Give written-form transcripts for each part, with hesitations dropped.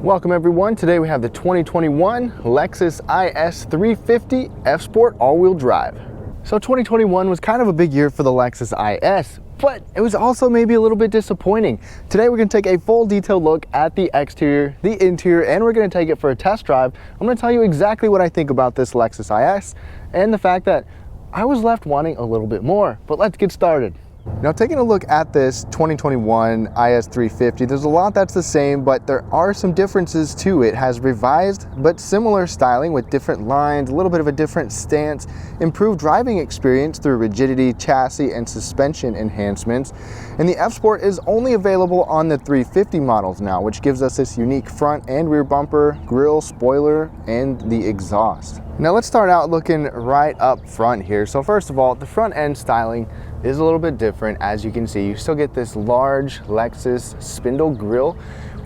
Welcome everyone. Today we have the 2021 Lexus IS 350 F-Sport all-wheel drive. So 2021 was kind of a big year for the Lexus IS, but it was also maybe a little bit disappointing. Today we're going to take a full detailed look at the exterior, the interior, and we're going to take it for a test drive. I'm going to tell you exactly what I think about this Lexus IS and the fact that I was left wanting a little bit more, but let's get started. Now, taking a look at this 2021 IS 350, there's a lot that's the same, but there are some differences too. It has revised but similar styling with different lines, a little bit of a different stance, improved driving experience through rigidity, chassis, and suspension enhancements. And the F-Sport is only available on the 350 models now, which gives us this unique front and rear bumper, grille, spoiler, and the exhaust. Now let's start out looking right up front here. So first of all, the front end styling is a little bit different. As you can see, you still get this large Lexus spindle grille.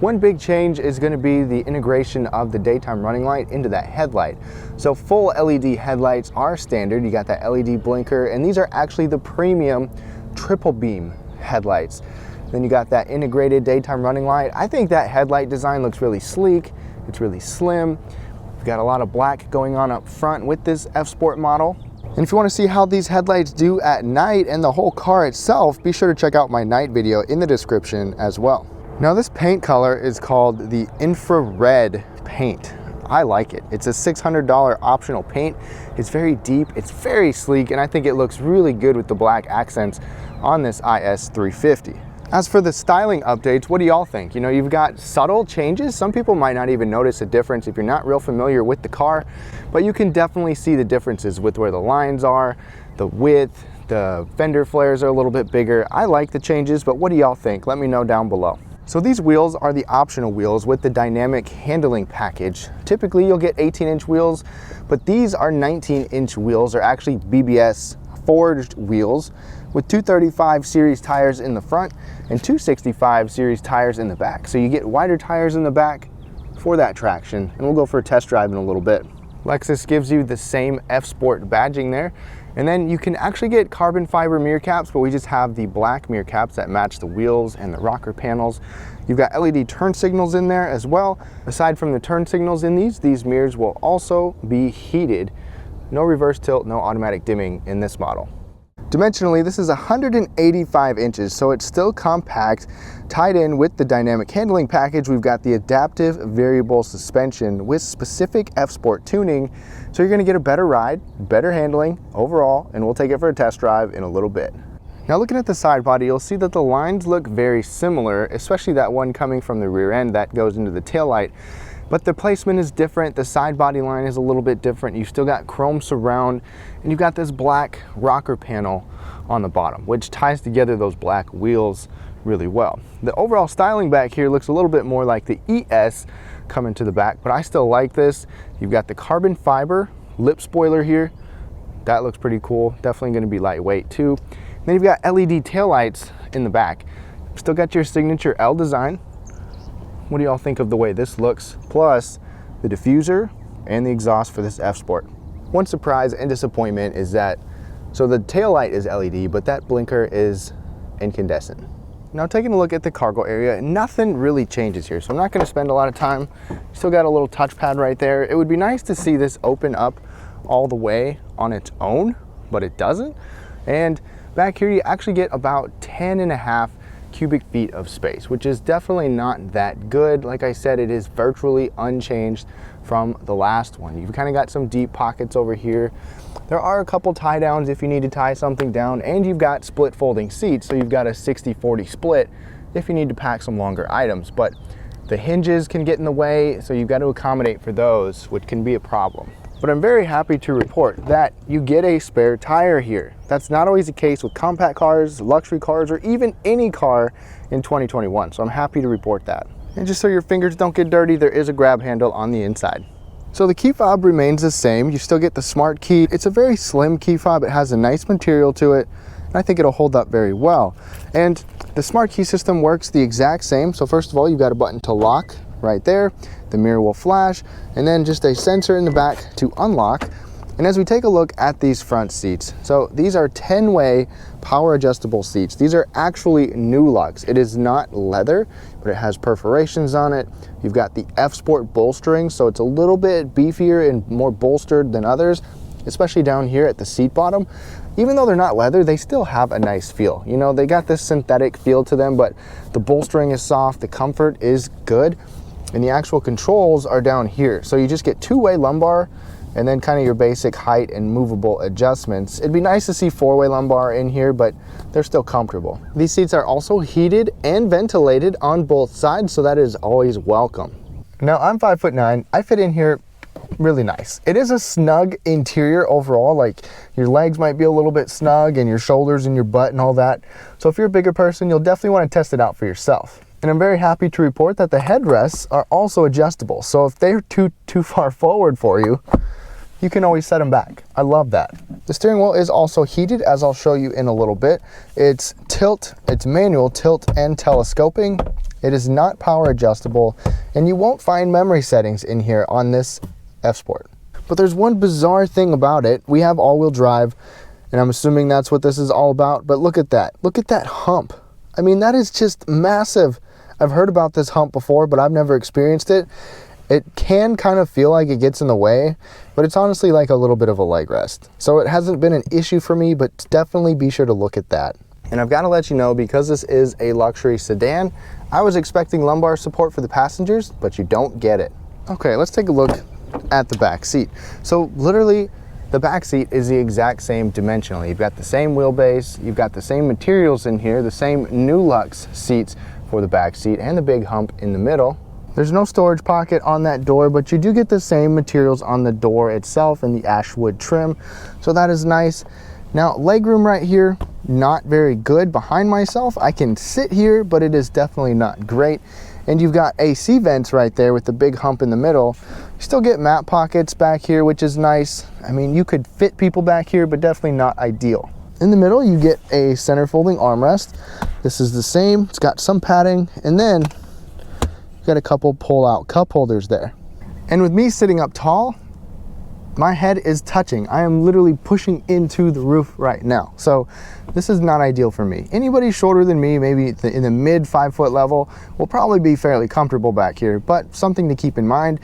One big change is going to be the integration of the daytime running light into that headlight. So full LED headlights are standard. You got that LED blinker, and these are actually the premium triple beam headlights. Then you got that integrated daytime running light. I think that headlight design looks really sleek. It's really slim. We've got a lot of black going on up front with this F-Sport model. And if you want to see how these headlights do at night and the whole car itself, be sure to check out my night video in the description as well. Now this paint color is called the infrared paint. I like it. It's a $600 optional paint. It's very deep, it's very sleek, and I think it looks really good with the black accents on this IS 350. As for the styling updates, what do y'all think? You know, you've got subtle changes. Some people might not even notice a difference if you're not real familiar with the car, but you can definitely see the differences with where the lines are, the width, the fender flares are a little bit bigger. I like the changes, but what do y'all think? Let me know down below. So these wheels are the optional wheels with the dynamic handling package. Typically you'll get 18-inch wheels, but these are 19-inch wheels. They're actually BBS forged wheels with 235 series tires in the front and 265 series tires in the back. So you get wider tires in the back for that traction, and we'll go for a test drive in a little bit. Lexus gives you the same F-Sport badging there, and then you can actually get carbon fiber mirror caps, but we just have the black mirror caps that match the wheels and the rocker panels. You've got LED turn signals in there as well. Aside from the turn signals in these mirrors will also be heated. No reverse tilt, no automatic dimming in this model. Dimensionally, this is 185 inches, so it's still compact. Tied in with the dynamic handling package, we've got the adaptive variable suspension with specific F-Sport tuning, so you're going to get a better ride, better handling overall, and we'll take it for a test drive in a little bit. Now looking at the side body, you'll see that the lines look very similar, especially that one coming from the rear end that goes into the taillight. But the placement is different. The side body line is a little bit different. You've still got chrome surround, and you've got this black rocker panel on the bottom, which ties together those black wheels really well. The overall styling back here looks a little bit more like the ES coming to the back, but I still like this. You've got the carbon fiber lip spoiler here. That looks pretty cool. Definitely going to be lightweight too. And then you've got LED taillights in the back. Still got your signature L design. What do y'all think of the way this looks? Plus the diffuser and the exhaust for this F-Sport. One surprise and disappointment is that, so the taillight is LED, but that blinker is incandescent. Now taking a look at the cargo area, nothing really changes here, so I'm not going to spend a lot of time. Still got a little touchpad right there. It would be nice to see this open up all the way on its own, but it doesn't. And back here you actually get about 10.5 cubic feet of space, which is definitely not that good. Like I said, it is virtually unchanged from the last one. You've kind of got some deep pockets over here. There are a couple tie downs if you need to tie something down, and you've got split folding seats, so you've got a 60-40 split if you need to pack some longer items. But the hinges can get in the way, so you've got to accommodate for those, which can be a problem. But I'm very happy to report that you get a spare tire here. That's not always the case with compact cars, luxury cars, or even any car in 2021. So I'm happy to report that. And just so your fingers don't get dirty, there is a grab handle on the inside. So the key fob remains the same. You still get the smart key. It's a very slim key fob. It has a nice material to it, and I think it'll hold up very well. And the smart key system works the exact same. So first of all, you've got a button to lock right there. The mirror will flash, and then just a sensor in the back to unlock. And as we take a look at these front seats, so these are 10-way power adjustable seats. These are actually new lugs. It is not leather, but it has perforations on it. You've got the F Sport bolstering, so it's a little bit beefier and more bolstered than others, especially down here at the seat bottom. Even though they're not leather, they still have a nice feel. You know, they got this synthetic feel to them, but the bolstering is soft, the comfort is good, and the actual controls are down here. So you just get two-way lumbar, and then kind of your basic height and movable adjustments. It'd be nice to see four-way lumbar in here, but they're still comfortable. These seats are also heated and ventilated on both sides, so that is always welcome. Now, I'm 5'9". I fit in here really nice. It is a snug interior overall, like your legs might be a little bit snug and your shoulders and your butt and all that. So if you're a bigger person, you'll definitely want to test it out for yourself. And I'm very happy to report that the headrests are also adjustable. So if they're too far forward for you, you can always set them back. I love that. The steering wheel is also heated, as I'll show you in a little bit. It's manual tilt and telescoping. It is not power adjustable, and you won't find memory settings in here on this F Sport. But there's one bizarre thing about it. We have all-wheel drive, and I'm assuming that's what this is all about, but look at that. Look at that hump. I mean, that is just massive. I've heard about this hump before, but I've never experienced it. It can kind of feel like it gets in the way, but it's honestly like a little bit of a leg rest. So it hasn't been an issue for me, but definitely be sure to look at that. And I've got to let you know, because this is a luxury sedan, I was expecting lumbar support for the passengers, but you don't get it. Okay, let's take a look at the back seat. So literally, the back seat is the exact same dimensionally. You've got the same wheelbase, you've got the same materials in here, the same new luxe seats for the back seat, and the big hump in the middle. There's no storage pocket on that door, but you do get the same materials on the door itself and the ash wood trim, so that is nice. Now, legroom right here, not very good behind myself. I can sit here, but it is definitely not great. And you've got AC vents right there with the big hump in the middle. You still get mat pockets back here, which is nice. I mean, you could fit people back here, but definitely not ideal. In the middle, you get a center folding armrest. This is the same, it's got some padding, and then got a couple pull-out cup holders there. And with me sitting up tall, my head is touching. I am literally pushing into the roof right now. So this is not ideal for me. Anybody shorter than me, maybe in the mid 5-foot level, will probably be fairly comfortable back here, but something to keep in mind.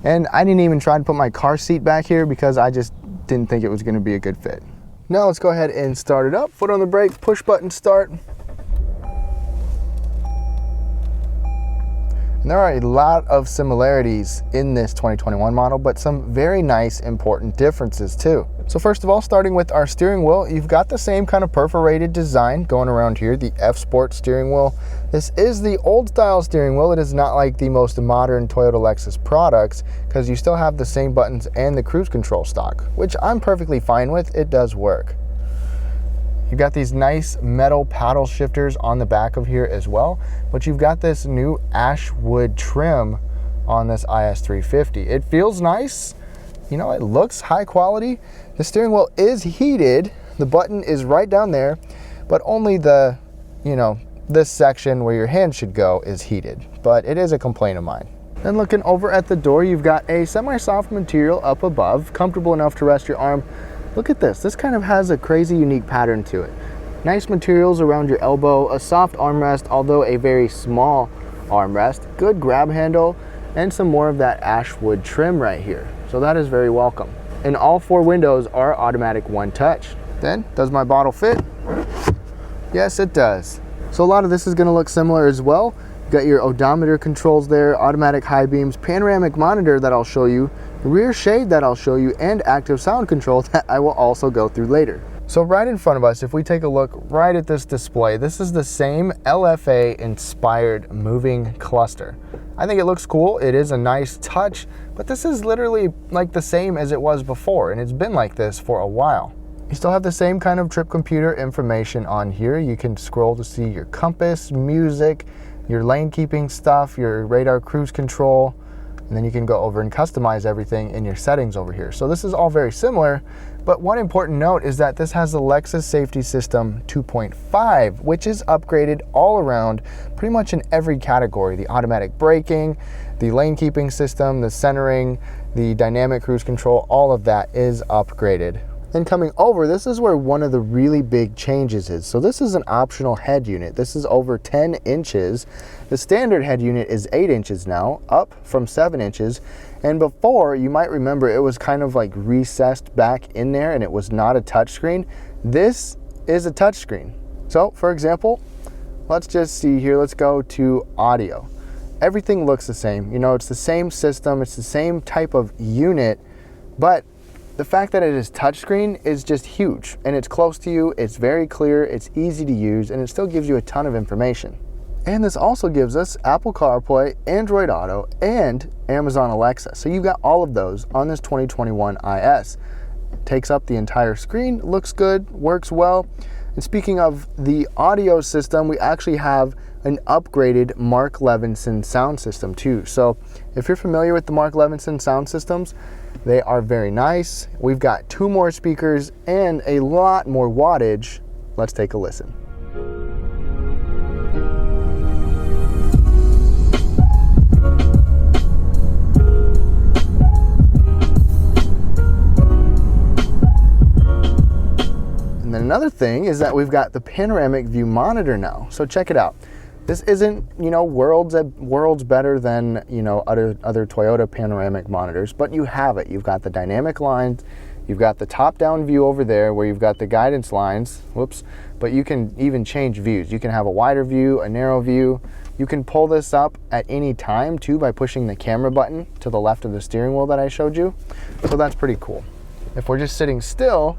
And I didn't even try to put my car seat back here because I just didn't think it was gonna be a good fit. Now let's go ahead and start it up. Foot on the brake, push button start. And there are a lot of similarities in this 2021 model, but some very nice important differences too. So first of all, starting with our steering wheel, you've got the same kind of perforated design going around here, the F Sport steering wheel. This is the old style steering wheel. It is not like the most modern Toyota Lexus products, because you still have the same buttons and the cruise control stock, which I'm perfectly fine with. It does work. You've got these nice metal paddle shifters on the back of here as well, but you've got this new ash wood trim on this IS 350. It feels nice, you know, it looks high quality. The steering wheel is heated, the button is right down there, but only the, you know, this section where your hand should go is heated, but it is a complaint of mine. Then looking over at the door, you've got a semi-soft material up above, comfortable enough to rest your arm. Look at this. This kind of has a crazy unique pattern to it. Nice materials around your elbow, a soft armrest, although a very small armrest, good grab handle, and some more of that ash wood trim right here. So that is very welcome. And all 4 windows are automatic one touch. Then, does my bottle fit? Yes, it does. So a lot of this is going to look similar as well. You've got your odometer controls there, automatic high beams, panoramic monitor that I'll show you, rear shade that I'll show you, and active sound control that I will also go through later. So right in front of us, if we take a look right at this display, this is the same LFA inspired moving cluster. I think it looks cool. It is a nice touch, but this is literally like the same as it was before, and it's been like this for a while. You still have the same kind of trip computer information on here. You can scroll to see your compass, music, your lane keeping stuff, your radar cruise control. and then you can go over and customize everything in your settings over here. So this is all very similar, but one important note is that this has the Lexus Safety System 2.5, which is upgraded all around pretty much in every category. The automatic braking, the lane keeping system, the centering, the dynamic cruise control, all of that is upgraded. Then coming over, this is where one of the really big changes is. So this is an optional head unit. This is over 10 inches. The standard head unit is 8 inches now, up from 7 inches. And before, you might remember, it was kind of like recessed back in there and it was not a touchscreen. This is a touchscreen. So for example, let's just see here, let's go to audio. Everything looks the same. You know, it's the same system, it's the same type of unit, but the fact that it is touchscreen is just huge, and it's close to you, it's very clear, it's easy to use, and it still gives you a ton of information. And this also gives us Apple CarPlay, Android Auto, and Amazon Alexa. So you've got all of those on this 2021 IS. It takes up the entire screen, looks good, works well. And speaking of the audio system, we actually have an upgraded Mark Levinson sound system too. So if you're familiar with the Mark Levinson sound systems, they are very nice. We've got 2 more speakers and a lot more wattage. Let's take a listen. And then another thing is that we've got the panoramic view monitor now. So check it out. This isn't, you know, worlds better than, you know, other Toyota panoramic monitors, but you have it. You've got the dynamic lines, you've got the top-down view over there where you've got the guidance lines, whoops, but you can even change views. You can have a wider view, a narrow view. You can pull this up at any time too by pushing the camera button to the left of the steering wheel that I showed you. So that's pretty cool. If we're just sitting still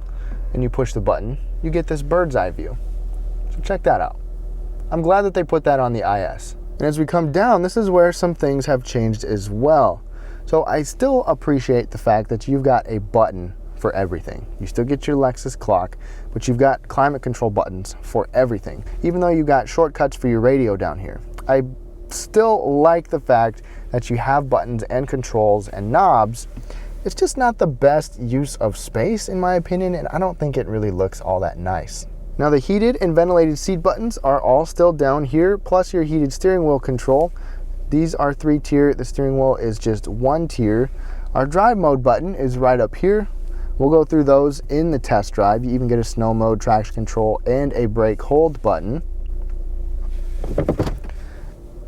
and you push the button, you get this bird's eye view. So check that out. I'm glad that they put that on the IS. And as we come down, this is where some things have changed as well. So I still appreciate the fact that you've got a button for everything. You still get your Lexus clock, but you've got climate control buttons for everything. Even though you've got shortcuts for your radio down here, I still like the fact that you have buttons and controls and knobs. It's just not the best use of space in my opinion, and I don't think it really looks all that nice. Now the heated and ventilated seat buttons are all still down here, plus your heated steering wheel control. These are 3-tier, the steering wheel is just 1 tier. Our drive mode button is right up here. We'll go through those in the test drive. You even get a snow mode, traction control, and a brake hold button.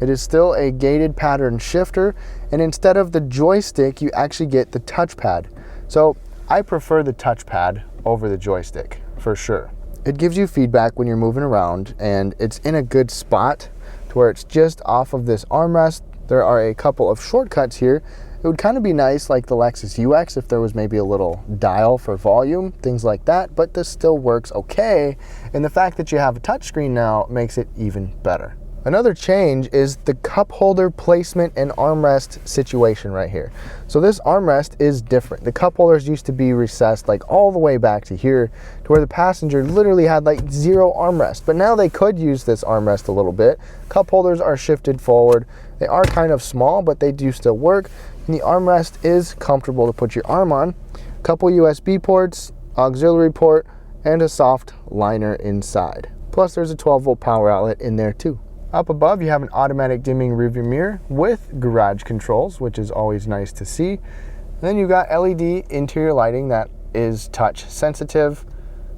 It is still a gated pattern shifter, and instead of the joystick, you actually get the touchpad. So I prefer the touchpad over the joystick, for sure. It gives you feedback when you're moving around, and it's in a good spot to where it's just off of this armrest. There are a couple of shortcuts here. It would kind of be nice like the Lexus UX if there was maybe a little dial for volume, things like that, but this still works okay. And the fact that you have a touchscreen now makes it even better. Another change is the cup holder placement and armrest situation right here. So this armrest is different. The cup holders used to be recessed like all the way back to here to where the passenger literally had like 0 armrest, but now they could use this armrest a little bit. Cup holders are shifted forward. They are kind of small, but they do still work. And the armrest is comfortable to put your arm on. A couple USB ports, auxiliary port, and a soft liner inside. Plus there's a 12-volt power outlet in there too. Up above, you have an automatic dimming rearview mirror with garage controls, which is always nice to see. And then you've got LED interior lighting that is touch sensitive,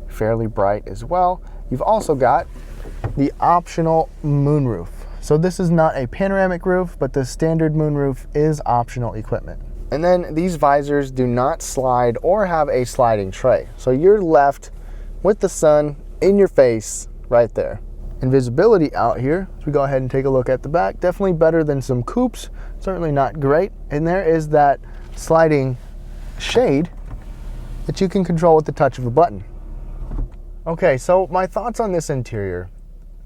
fairly bright as well. You've also got the optional moonroof. So this is not a panoramic roof, but the standard moonroof is optional equipment. And then these visors do not slide or have a sliding tray. So you're left with the sun in your face right there. And visibility out here, so we go ahead and take a look at the back, definitely better than some coupes, certainly not great. And there is that sliding shade that you can control with the touch of a button. Okay, so my thoughts on this interior.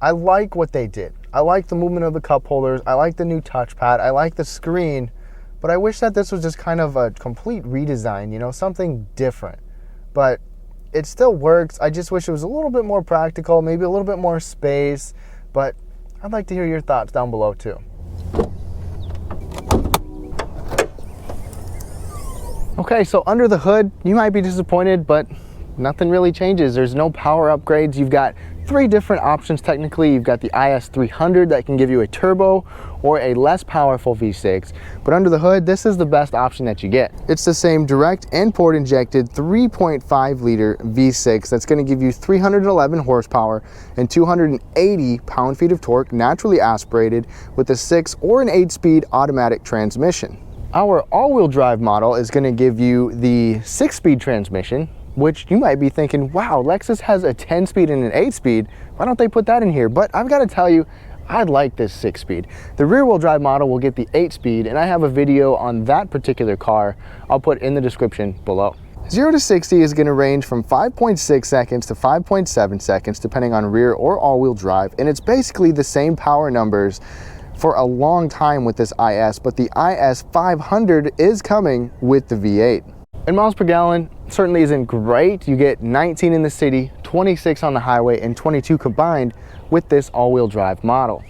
I like what they did. I like the movement of the cup holders, I like the new touchpad, I like the screen, but I wish that this was just kind of a complete redesign, you know, something different. But it still works. I just wish it was a little bit more practical, maybe a little bit more space, but I'd like to hear your thoughts down below too. Okay, so under the hood, you might be disappointed, but nothing really changes. There's no power upgrades. You've got 3 different options technically. You've got the IS 300 that can give you a turbo or a less powerful V6, but under the hood, this is the best option that you get. It's the same direct and port injected 3.5 liter V6 that's going to give you 311 horsepower and 280 pound-feet of torque, naturally aspirated with a 6 or an 8-speed automatic transmission. Our all-wheel drive model is going to give you the 6-speed transmission, which you might be thinking, wow, Lexus has a 10-speed and an 8-speed. Why don't they put that in here? But I've got to tell you, I like this 6-speed. The rear-wheel drive model will get the 8-speed, and I have a video on that particular car I'll put in the description below. 0 to 60 is going to range from 5.6 seconds to 5.7 seconds, depending on rear or all-wheel drive, and it's basically the same power numbers for a long time with this IS, but the IS 500 is coming with the V8. And miles per gallon certainly isn't great. You get 19 in the city, 26 on the highway, and 22 combined with this all-wheel drive model.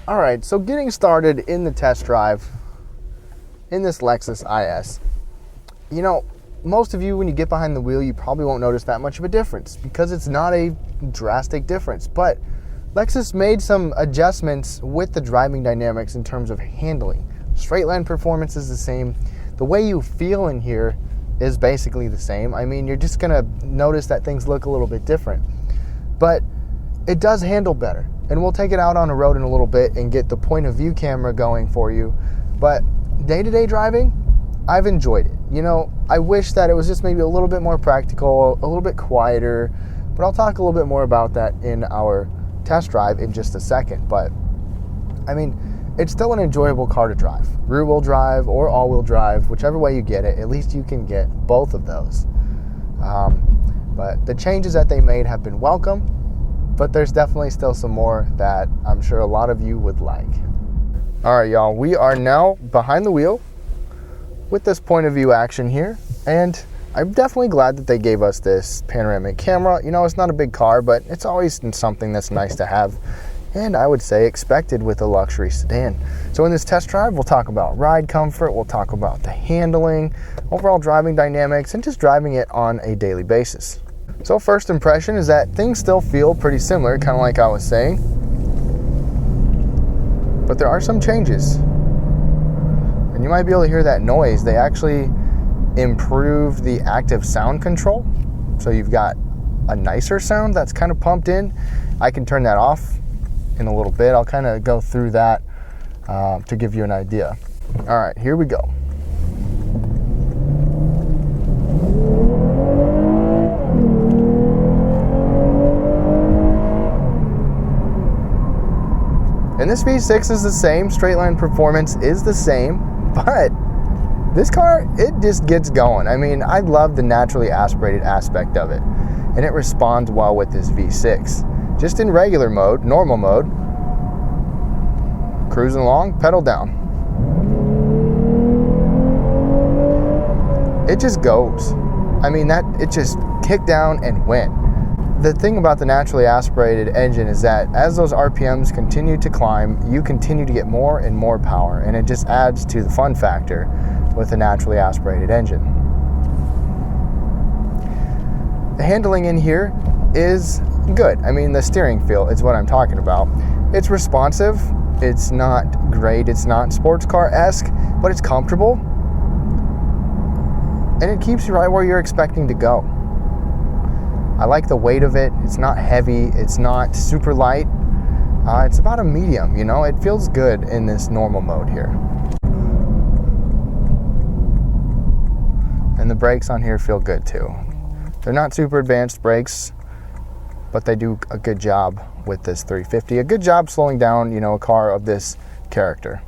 All right, so getting started in the test drive in this Lexus IS, you know, most of you, when you get behind the wheel, you probably won't notice that much of a difference because it's not a drastic difference. But Lexus made some adjustments with the driving dynamics in terms of handling. Straight line performance is the same. The way you feel in here is basically the same. I mean, you're just gonna notice that things look a little bit different. But it does handle better. And we'll take it out on the road in a little bit and get the point of view camera going for you. But day-to-day driving, I've enjoyed it. You know, I wish that it was just maybe a little bit more practical, a little bit quieter, but I'll talk a little bit more about that in our test drive in just a second. But I mean, it's still an enjoyable car to drive. Rear wheel drive or all wheel drive, whichever way you get it, at least you can get both of those. But the changes that they made have been welcome, but there's definitely still some more that I'm sure a lot of you would like. All right, y'all, we are now behind the wheel with this point of view action here, and I'm definitely glad that they gave us this panoramic camera. You know, it's not a big car, but it's always something that's nice to have, and I would say expected with a luxury sedan. So in this test drive, we'll talk about ride comfort, we'll talk about the handling, overall driving dynamics, and just driving it on a daily basis. So first impression is that things still feel pretty similar, kind of like I was saying, but there are some changes. And you might be able to hear that noise. They actually improved the active sound control. So you've got a nicer sound that's kind of pumped in. I can turn that off in a little bit. I'll kind of go through that to give you an idea. All right, here we go. And this V6 is the same, straight line performance is the same, but this car, it just gets going. I mean, I love the naturally aspirated aspect of it, and it responds well with this V6. Just in regular mode, normal mode, cruising along, pedal down. It just goes. I mean, it just kicked down and went. The thing about the naturally aspirated engine is that as those RPMs continue to climb, you continue to get more and more power, and it just adds to the fun factor with a naturally aspirated engine. The handling in here is good. I mean, the steering feel is what I'm talking about. It's responsive, it's not great, it's not sports car-esque, but it's comfortable, and it keeps you right where you're expecting to go. I like the weight of it. It's not heavy, it's not super light. It's about a medium, you know? It feels good in this normal mode here. And the brakes on here feel good too. They're not super advanced brakes, but they do a good job with this 350. A good job slowing down, you know, a car of this character.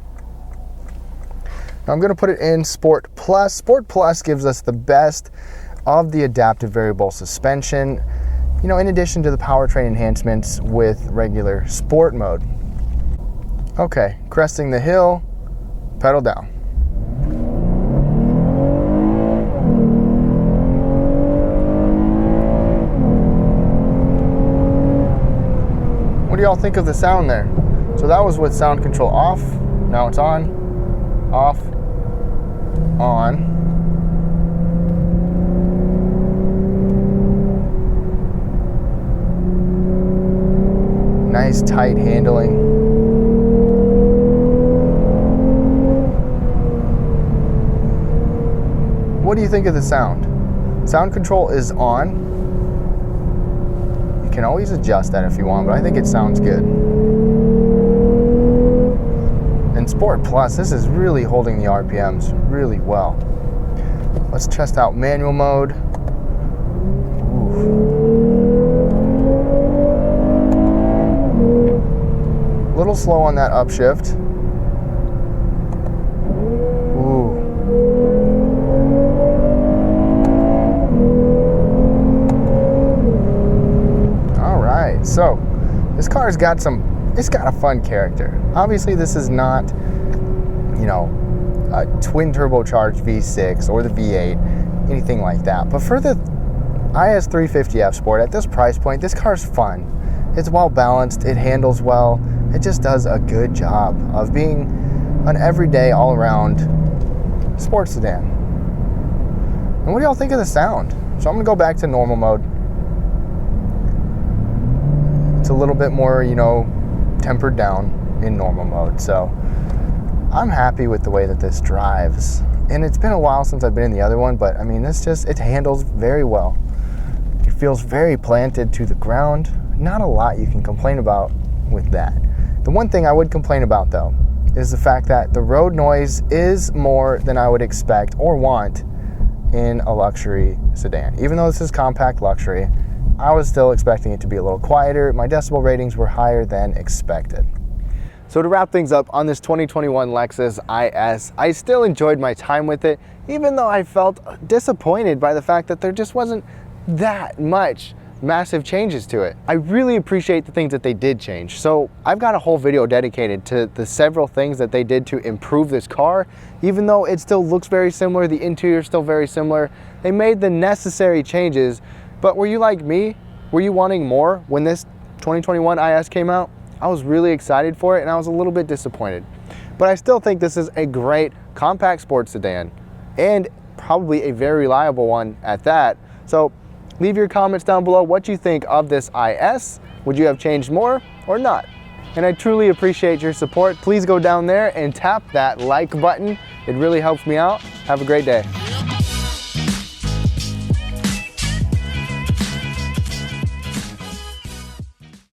Now I'm gonna put it in Sport Plus. Sport Plus gives us the best of the adaptive variable suspension, you know, in addition to the powertrain enhancements with regular sport mode. Okay, cresting the hill, pedal down. y'all think of the sound there? So that was with sound control off. Now it's on, off, on. Nice tight handling. What do you think of the sound? Sound control is on. You can always adjust that if you want, but I think it sounds good. And Sport Plus, this is really holding the RPMs really well. Let's test out manual mode. A little slow on that upshift. Ooh. All right, so this car's got it's got a fun character. Obviously, this is not, you know, a twin turbocharged V6 or the V8, anything like that. But for the IS 350 F Sport at this price point, this car's fun. It's well balanced, it handles well, it just does a good job of being an everyday, all-around sports sedan. And what do y'all think of the sound? So I'm gonna go back to normal mode. It's a little bit more, you know, tempered down in normal mode. So I'm happy with the way that this drives. And it's been a while since I've been in the other one, but I mean, it handles very well. It feels very planted to the ground. Not a lot you can complain about with that. The one thing I would complain about though is the fact that the road noise is more than I would expect or want in a luxury sedan. Even though this is compact luxury, I was still expecting it to be a little quieter. My decibel ratings were higher than expected. So to wrap things up on this 2021 Lexus IS, I still enjoyed my time with it, even though I felt disappointed by the fact that there just wasn't that much massive changes to it. I really appreciate the things that they did change. So I've got a whole video dedicated to the several things that they did to improve this car. Even though it still looks very similar, the interior is still very similar, they made the necessary changes. But were you like me? Were you wanting more when this 2021 IS came out? I was really excited for it and I was a little bit disappointed. But I still think this is a great compact sports sedan and probably a very reliable one at that. So leave your comments down below what you think of this IS. Would you have changed more or not? And I truly appreciate your support. Please go down there and tap that like button. It really helps me out. Have a great day.